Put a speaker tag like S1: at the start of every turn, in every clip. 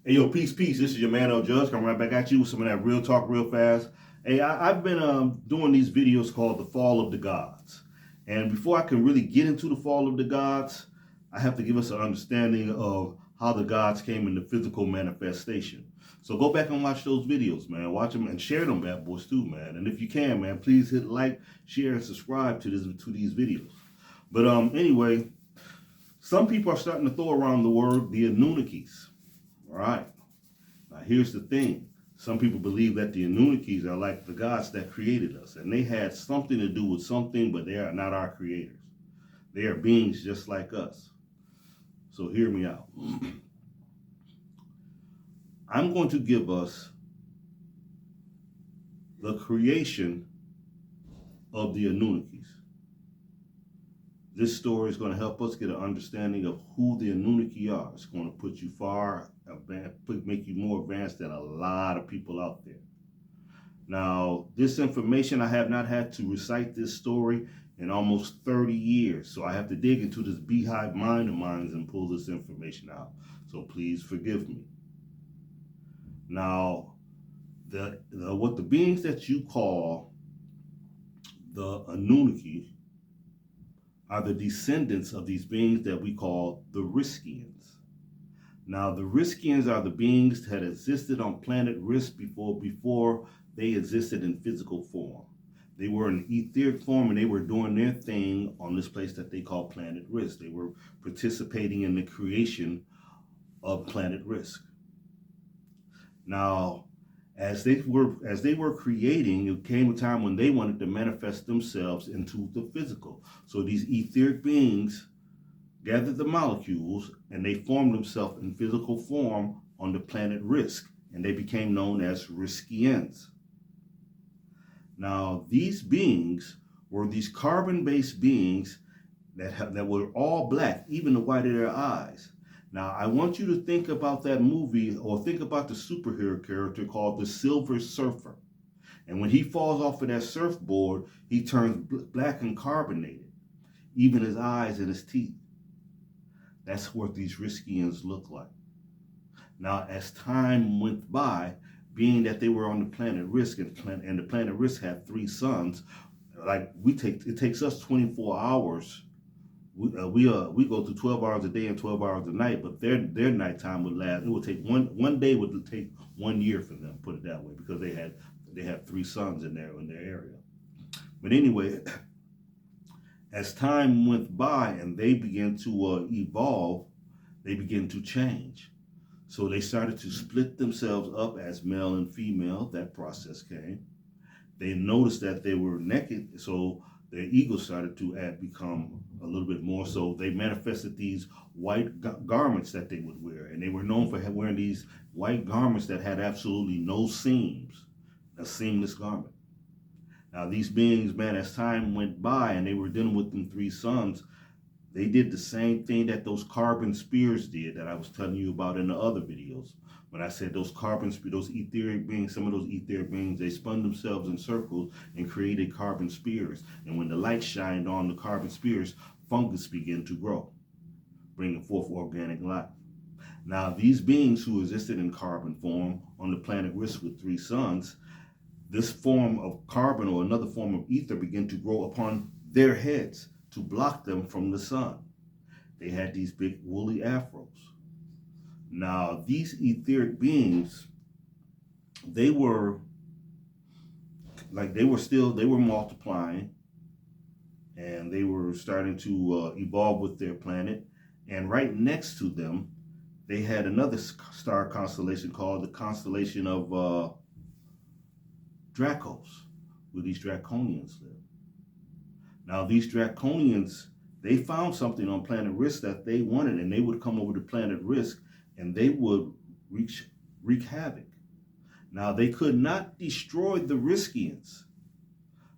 S1: Hey, yo, peace, peace. This is your man, El Judge. Coming right back at you with some of that real talk real fast. Hey, I've been doing these videos called The Fall of the Gods. And before I can really get into the fall of the gods, I have to give us an understanding of how the gods came into physical manifestation. So go back and watch those videos, man. Watch them and share them bad boys too, man. And if you can, man, please hit like, share, and subscribe to these videos. But anyway, some people are starting to throw around the word the Anunnakis. All right. Now, here's the thing. Some people believe that the Anunnakis are like the gods that created us, and they had something to do with something, but they are not our creators. They are beings just like us. So hear me out. I'm going to give us the creation of the Anunnakis. This story is going to help us get an understanding of who the Anunnaki are. It's going to put you far advanced, make you more advanced than a lot of people out there. Now, this information, I have not had to recite this story in almost 30 years. So I have to dig into this beehive mind of mine and pull this information out. So please forgive me. Now, what the beings that you call the Anunnaki are the descendants of these beings that we call the Riskians. Now, the Riskians are the beings that existed on planet Risk before they existed in physical form. They were in etheric form and they were doing their thing on this place that they call planet Risk. They were participating in the creation of planet Risk. Now, as they were creating, it came a time when they wanted to manifest themselves into the physical. So these etheric beings gathered the molecules and they formed themselves in physical form on the planet Risk, and they became known as Riskians. Now, these beings were these carbon-based beings that were all black, even the white of their eyes. Now, I want you to think about that movie, or think about the superhero character called the Silver Surfer. And when he falls off of that surfboard, he turns black and carbonated, even his eyes and his teeth. That's what these Riskians look like. Now, as time went by, being that they were on the planet Risk, and the planet Risk had 3 suns, like it takes us 24 hours. We go through 12 hours a day and 12 hours a night, but their nighttime would last. It would take one day would take 1 year for them, put it that way, because they had 3 suns in their area. But anyway, as time went by and they began to evolve, they began to change. So they started to split themselves up as male and female. That process came. They noticed that they were naked, so their ego started to become a little bit more. So they manifested these white garments that they would wear. And they were known for wearing these white garments that had absolutely no seams, a seamless garment. Now, these beings, man, as time went by and they were dealing with them 3 suns, they did the same thing that those carbon spears did that I was telling you about in the other videos. When I said those those etheric beings, some of those etheric beings, they spun themselves in circles and created carbon spears. And when the light shined on the carbon spears, fungus began to grow, bringing forth organic life. Now, these beings who existed in carbon form on the planet Risk with 3 suns, this form of carbon or another form of ether began to grow upon their heads to block them from the sun. They had these big woolly afros. Now, these etheric beings, they were multiplying, and they were starting to evolve with their planet. And right next to them, they had another star constellation called the constellation of Dracos, where these Draconians live. Now, these Draconians, they found something on planet Risk that they wanted, and they would come over to planet Risk and they would wreak havoc. Now, they could not destroy the Riskians,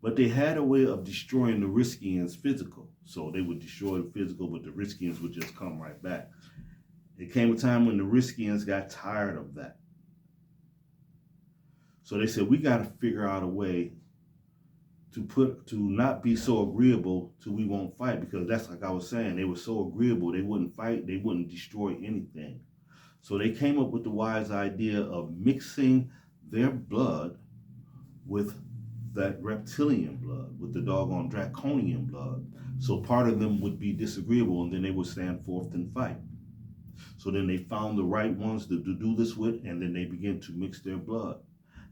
S1: but they had a way of destroying the Riskians physical. So they would destroy the physical, but the Riskians would just come right back. It came a time when the Riskians got tired of that. So they said, we got to figure out a way to not be so agreeable till we won't fight, because that's like I was saying, they were so agreeable, they wouldn't fight, they wouldn't destroy anything. So they came up with the wise idea of mixing their blood with that reptilian blood, with the doggone draconian blood. So part of them would be disagreeable, and then they would stand forth and fight. So then they found the right ones to do this with, and then they began to mix their blood.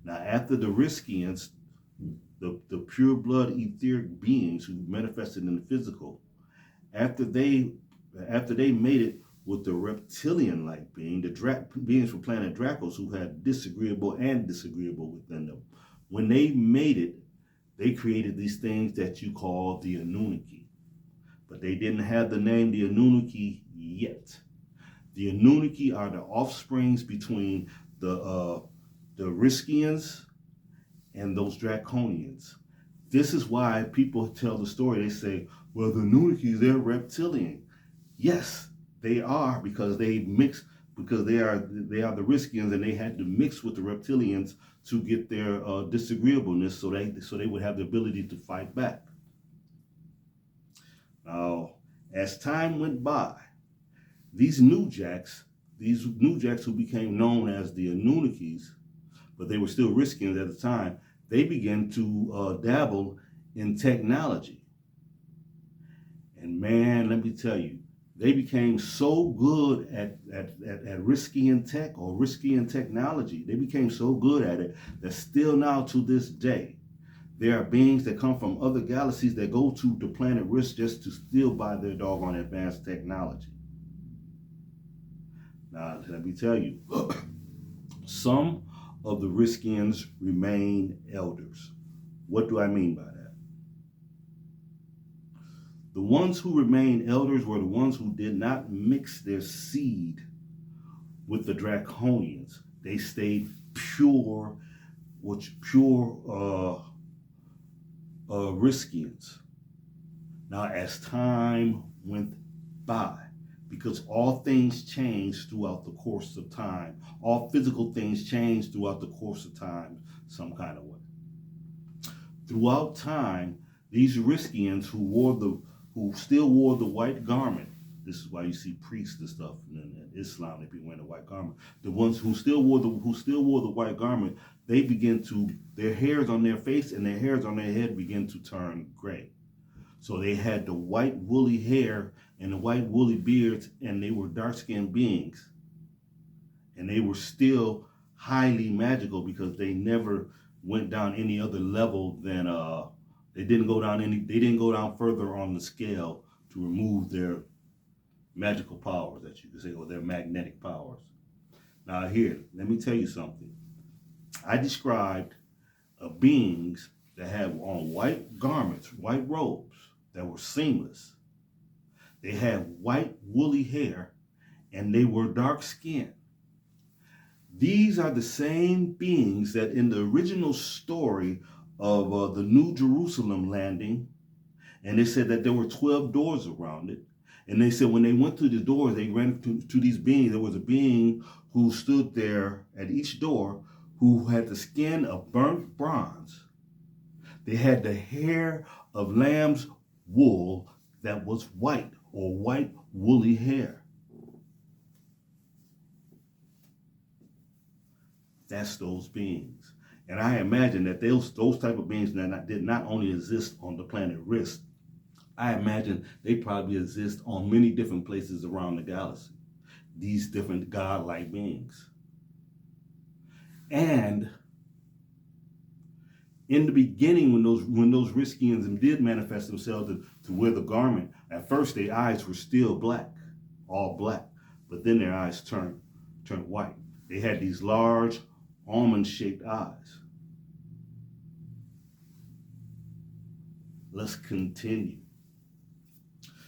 S1: Now, after the Riskians, the pure blood etheric beings who manifested in the physical, after they made it with the reptilian-like being, the beings from planet Dracos who had disagreeable within them, when they made it, they created these things that you call the Anunnaki. But they didn't have the name the Anunnaki yet. The Anunnaki are the offsprings between the Riskians and those Draconians. This is why people tell the story. They say, well, the Anunnaki, they're reptilian. Yes, they are, because they mix, because they are the Riskians, and they had to mix with the reptilians to get their disagreeableness, so they would have the ability to fight back. Now, as time went by, these new jacks who became known as the Anunnakis, but they were still Riskians at the time, they began to dabble in technology. And man, let me tell you, they became so good at Riskian tech or Riskian technology. They became so good at it that still now to this day, there are beings that come from other galaxies that go to the planet Risk just to still buy their doggone advanced technology. Now, let me tell you, some of the Riskians remain elders. What do I mean by that? The ones who remained elders were the ones who did not mix their seed with the Draconians. They stayed pure Riskians. Now, as time went by, because all things change throughout the course of time, all physical things change throughout the course of time, some kind of way. Throughout time, these Riskians who still wore the white garment. This is why you see priests and stuff in Islam, they be wearing the white garment. The ones who still wore the white garment, they begin to, their hairs on their face and their hairs on their head begin to turn gray. So they had the white woolly hair and the white woolly beards, and they were dark-skinned beings. And they were still highly magical because they never went down any other level than they didn't go down further on the scale to remove their magical powers, that you could say, or their magnetic powers. Now here, let me tell you something. I described beings that had on white garments, white robes that were seamless. They had white woolly hair and they were dark skinned. These are the same beings that in the original story of the New Jerusalem landing, and they said that there were 12 doors around it. And they said when they went through the doors, they ran to these beings. There was a being who stood there at each door who had the skin of burnt bronze. They had the hair of lamb's wool that was white, or white woolly hair. That's those beings. And I imagine that those type of beings did not only exist on the planet Risk. I imagine they probably exist on many different places around the galaxy. These different godlike beings. And in the beginning, when those Riskians did manifest themselves to wear the garment, at first their eyes were still black, all black, but then their eyes turned white. They had these large almond-shaped eyes. Let's continue.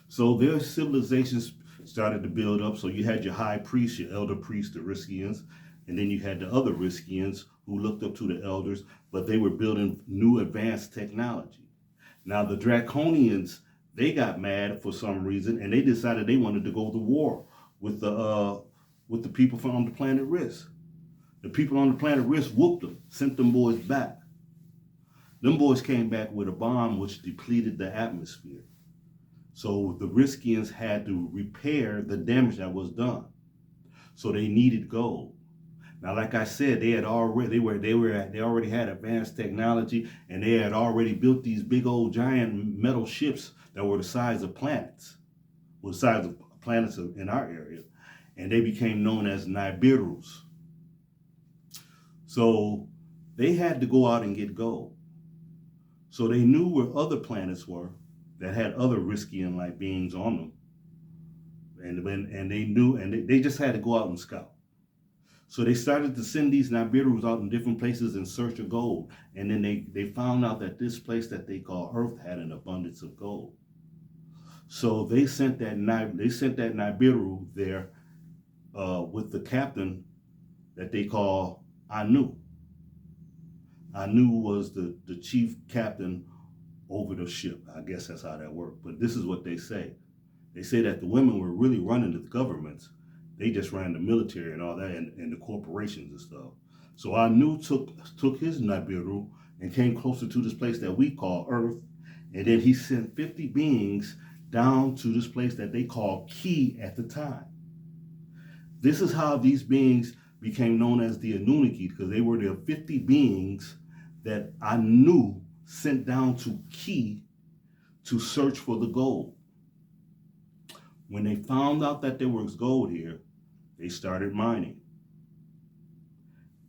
S1: So their civilizations started to build up. So you had your high priest, your elder priest, the Riskians, and then you had the other Riskians who looked up to the elders, but they were building new advanced technology. Now the Draconians, they got mad for some reason, and they decided they wanted to go to war with the people from the planet Risk. The people on the planet Risk whooped them, sent them boys back. Them boys came back with a bomb which depleted the atmosphere. So the Riskians had to repair the damage that was done. So they needed gold. Now, like I said, they already had advanced technology, and they had already built these big old giant metal ships that were the size of planets, well, the size of planets in our area, and they became known as Nibiru's. So they had to go out and get gold. So they knew where other planets were that had other Riskian-like beings on them, and they knew, and they just had to go out and scout. So they started to send these Nibiru's out in different places in search of gold. And then they found out that this place that they call Earth had an abundance of gold. So they sent that Nibiru there with the captain that they call Anu. Anu was the chief captain over the ship. I guess that's how that worked. But this is what they say. They say that the women were really running the governments. They just ran the military and all that, and the corporations and stuff. So Anu took his Nibiru and came closer to this place that we call Earth, and then he sent 50 beings down to this place that they call Ki at the time. This is how these beings became known as the Anunnaki, because they were the 50 beings that Anu sent down to Ki to search for the gold. When they found out that there was gold here, they started mining.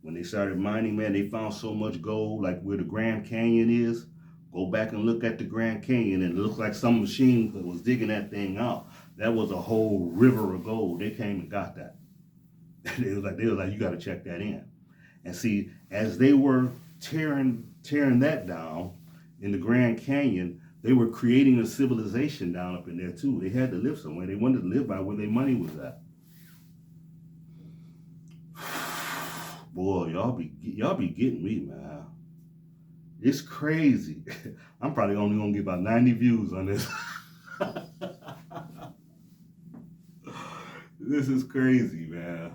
S1: When they started mining, man, they found so much gold, like where the Grand Canyon is. Go back and look at the Grand Canyon, and it looked like some machine that was digging that thing out. That was a whole river of gold. They came and got that. They was like, you got to check that in. And see, as they were tearing that down in the Grand Canyon, they were creating a civilization down up in there too. They had to live somewhere. They wanted to live by where their money was at. Boy, y'all be getting me, man. It's crazy. I'm probably only gonna get about 90 views on this. This is crazy, man.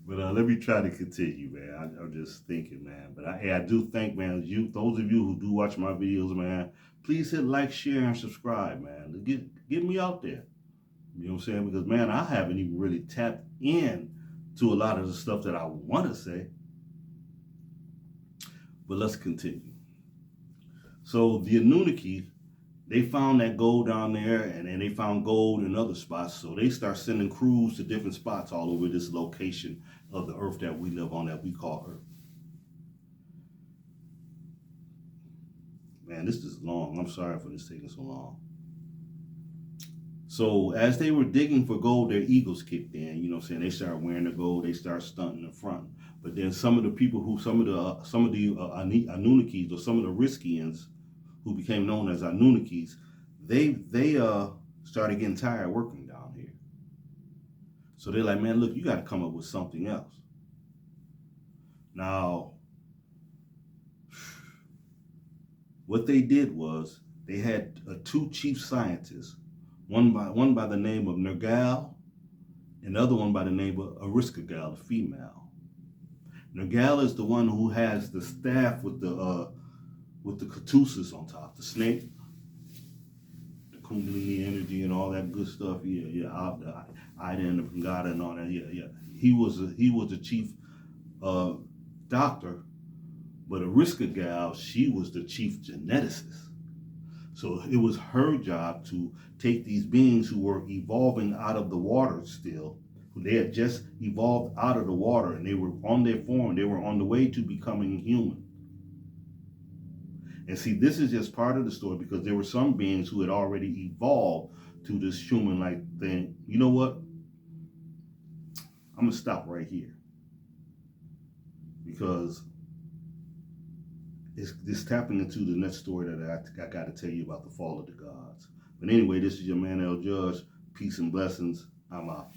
S1: But let me try to continue, man. I'm just thinking, man. But I do think, man, those of you who do watch my videos, man, please hit like, share, and subscribe, man. Get me out there. You know what I'm saying? Because, man, I haven't even really tapped in to a lot of the stuff that I want to say. But let's continue. So the Anunnaki, they found that gold down there, and then they found gold in other spots. So they start sending crews to different spots all over this location of the Earth that we live on, that we call Earth. Man, this is long. I'm sorry for this taking so long. So as they were digging for gold, their egos kicked in. You know what I'm saying? They started wearing the gold. They started stunting in front. But then some of the people some of the Anunnakis, or some of the Riskians, who became known as Anunnakis, they started getting tired working down here. So they're like, man, look, you got to come up with something else. Now, what they did was they had two chief scientists, one by the name of Nergal, and the other one by the name of Ariskagal, the female. Nergal is the one who has the staff with the caduceus on top, the snake, the Kundalini energy and all that good stuff. The Ida and the Pangada and all that. He was the chief doctor, but Ariskagal, she was the chief geneticist. So it was her job to take these beings who were evolving out of the water still. They had just evolved out of the water, and they were on their form. They were on the way to becoming human. And see, this is just part of the story, because there were some beings who had already evolved to this human-like thing. You know what? I'm going to stop right here, because it's tapping into the next story that I got to tell you about, the fall of the gods. But anyway, this is your man, L. Judge. Peace and blessings. I'm out.